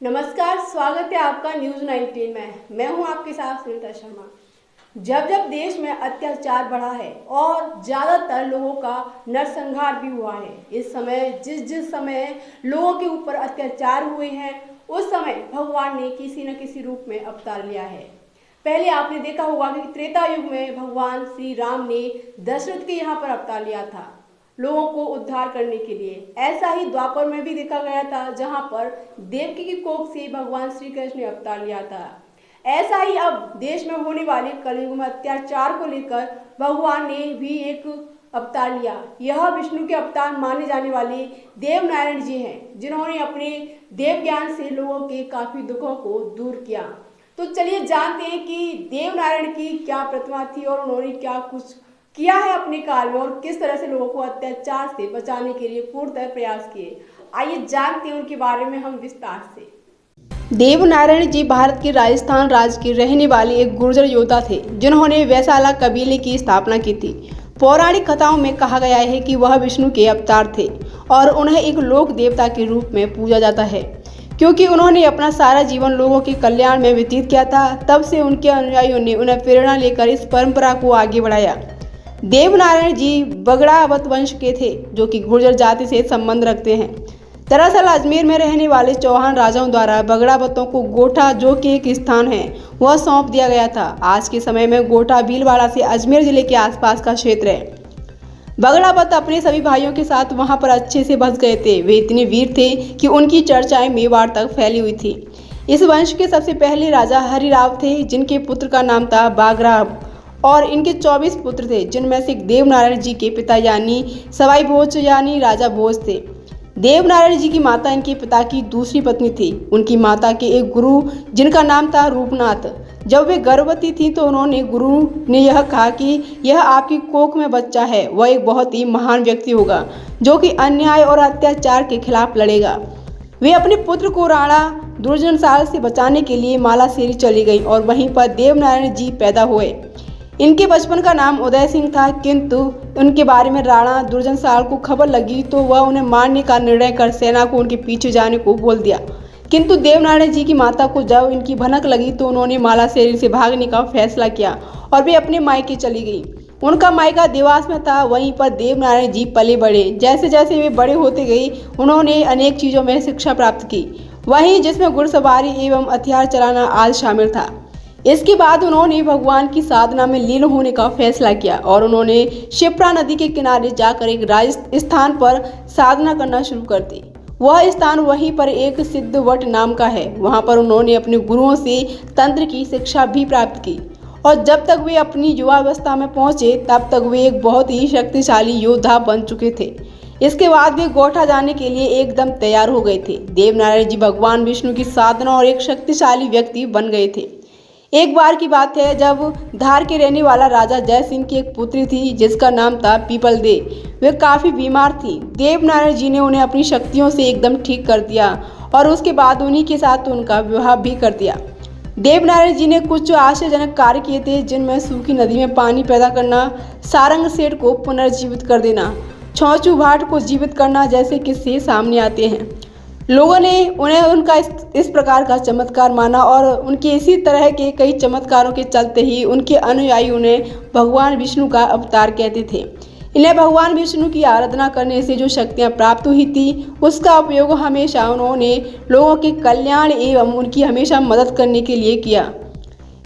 नमस्कार, स्वागत है आपका न्यूज़ 19 में। मैं हूं आपके साथ सुनीता शर्मा। जब जब देश में अत्याचार बढ़ा है और ज़्यादातर लोगों का नरसंहार भी हुआ है, इस समय जिस समय लोगों के ऊपर अत्याचार हुए हैं, उस समय भगवान ने किसी न किसी रूप में अवतार लिया है। पहले आपने देखा होगा कि त्रेता युग में भगवान श्री राम ने दशरथ के यहाँ पर अवतार लिया था लोगों को उद्धार करने के लिए। ऐसा ही द्वापर में भी देखा गया था, जहां पर देवकी की कोख से भगवान श्री कृष्ण ने अवतार लिया था। ऐसा ही अब देश में होने वाले कलयुग में अत्याचार को लेकर भगवान ने भी एक अवतार लिया। यह विष्णु के अवतार माने जाने वाले देवनारायण जी हैं, जिन्होंने अपने देव ज्ञान से लोगों के काफी दुखों को दूर किया। तो चलिए जानते हैं कि देवनारायण की क्या प्रतिमा थी और उन्होंने क्या कुछ किया है अपने काल में और किस तरह से लोगों को अत्याचार से बचाने के लिए पूर्णतः प्रयास किए। आइए जानते हैं उनके बारे में हम विस्तार से। देवनारायण जी भारत के राजस्थान राज्य के रहने वाले एक गुर्जर योद्धा थे, जिन्होंने वैशाला कबीले की स्थापना की थी। पौराणिक कथाओं में कहा गया है कि वह विष्णु के अवतार थे और उन्हें एक लोक देवता के रूप में पूजा जाता है, क्योंकि उन्होंने अपना सारा जीवन लोगों के कल्याण में व्यतीत किया था। तब से उनके अनुयायियों ने उन्हें प्रेरणा लेकर इस परंपरा को आगे बढ़ाया। देवनारायण जी बगड़ावत वंश के थे, जो कि गुर्जर जाति से संबंध रखते हैं। दरअसल अजमेर में रहने वाले चौहान राजाओं द्वारा बगड़ावतों को गोठा, जो कि एक स्थान है, वह सौंप दिया गया था। आज के समय में गोठा भीलवाड़ा से अजमेर जिले के आसपास का क्षेत्र है। बगड़ावत अपने सभी भाइयों के साथ वहां पर अच्छे से बस गए थे। वे इतने वीर थे कि उनकी चर्चाएं मेवाड़ तक फैली हुई थी। इस वंश के सबसे पहले राजा हरिराव थे, जिनके पुत्र का नाम था बागराव, और इनके 24 पुत्र थे, जिनमें से देवनारायण जी के पिता यानी सवाई भोज यानी राजा भोज थे। देवनारायण जी की माता इनके पिता की दूसरी पत्नी थी। उनकी माता के एक गुरु, जिनका नाम था रूपनाथ, जब वे गर्भवती थी तो उन्होंने गुरु ने यह कहा कि यह आपकी कोख में बच्चा है, वह एक बहुत ही महान व्यक्ति होगा, जो कि अन्याय और अत्याचार के खिलाफ लड़ेगा। वे अपने पुत्र को राणा दुर्जनसाल से बचाने के लिए मालासेरी चली गई और वहीं पर देवनारायण जी पैदा हुए। इनके बचपन का नाम उदय सिंह था, किंतु उनके बारे में राणा दुर्जनसाल को खबर लगी तो वह उन्हें मारने का निर्णय कर सेना को उनके पीछे जाने को बोल दिया। किंतु देवनारायण जी की माता को जब इनकी भनक लगी तो उन्होंने मालासेरी से भागने का फैसला किया और वे अपने मायके चली गई। उनका मायका देवास में था। वहीं पर देवनारायण जी पले बढ़े। जैसे जैसे वे बड़े होते गए, उन्होंने अनेक चीज़ों में शिक्षा प्राप्त की, वहीं जिसमें घुड़सवारी एवं हथियार चलाना आदि शामिल था। इसके बाद उन्होंने भगवान की साधना में लीन होने का फैसला किया और उन्होंने शिप्रा नदी के किनारे जाकर एक राजस्थान पर साधना करना शुरू कर दी। वह स्थान वहीं पर एक सिद्धवट नाम का है। वहां पर उन्होंने अपने गुरुओं से तंत्र की शिक्षा भी प्राप्त की और जब तक वे अपनी युवावस्था में पहुंचे तब तक वे एक बहुत ही शक्तिशाली योद्धा बन चुके थे। इसके बाद वे गोठा जाने के लिए एकदम तैयार हो गए थे। देवनारायण जी भगवान विष्णु की साधना और एक शक्तिशाली व्यक्ति बन गए थे। एक बार की बात है, जब धार के रहने वाला राजा जय सिंह की एक पुत्री थी, जिसका नाम था पीपल दे। वे काफ़ी बीमार थी। देवनारायण जी ने उन्हें अपनी शक्तियों से एकदम ठीक कर दिया और उसके बाद उन्हीं के साथ उनका विवाह भी कर दिया। देवनारायण जी ने कुछ आश्चर्यजनक कार्य किए थे, जिनमें सूखी नदी में पानी पैदा करना, सारंग सेठ को पुनर्जीवित कर देना, छौचू भाट को जीवित करना जैसे किस्से सामने आते हैं। लोगों ने उन्हें उनका इस प्रकार का चमत्कार माना और उनके इसी तरह के कई चमत्कारों के चलते ही उनके अनुयायी उन्हें भगवान विष्णु का अवतार कहते थे। इन्हें भगवान विष्णु की आराधना करने से जो शक्तियां प्राप्त हुई थी, उसका उपयोग हमेशा उन्होंने लोगों के कल्याण एवं उनकी हमेशा मदद करने के लिए किया।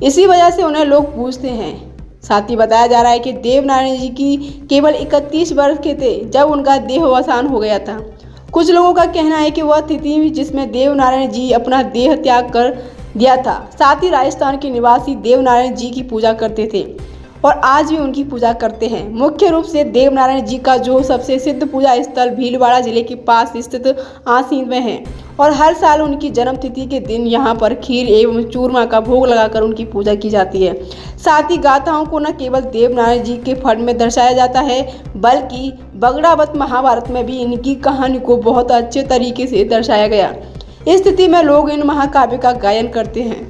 इसी वजह से उन्हें लोग पूजते हैं। साथ ही बताया जा रहा है कि देवनारायण जी की केवल 31 वर्ष के थे जब उनका देहावसान हो गया था। कुछ लोगों का कहना है कि वह तिथि जिसमें देवनारायण जी अपना देह त्याग कर दिया था। साथ ही राजस्थान के निवासी देवनारायण जी की पूजा करते थे और आज भी उनकी पूजा करते हैं। मुख्य रूप से देवनारायण जी का जो सबसे सिद्ध पूजा स्थल भीलवाड़ा जिले के पास स्थित आसीन में है और हर साल उनकी जन्म तिथि के दिन यहाँ पर खीर एवं चूरमा का भोग लगाकर उनकी पूजा की जाती है। साथ ही गाथाओं को न केवल देवनारायण जी के फंड में दर्शाया जाता है, बल्कि बगड़ावत महाभारत में भी इनकी कहानी को बहुत अच्छे तरीके से दर्शाया गया। इस स्थिति में लोग इन महाकाव्य का गायन करते हैं।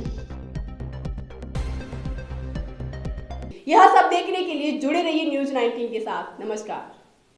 यह सब देखने के लिए जुड़े रहिए न्यूज़ 19 के साथ। नमस्कार।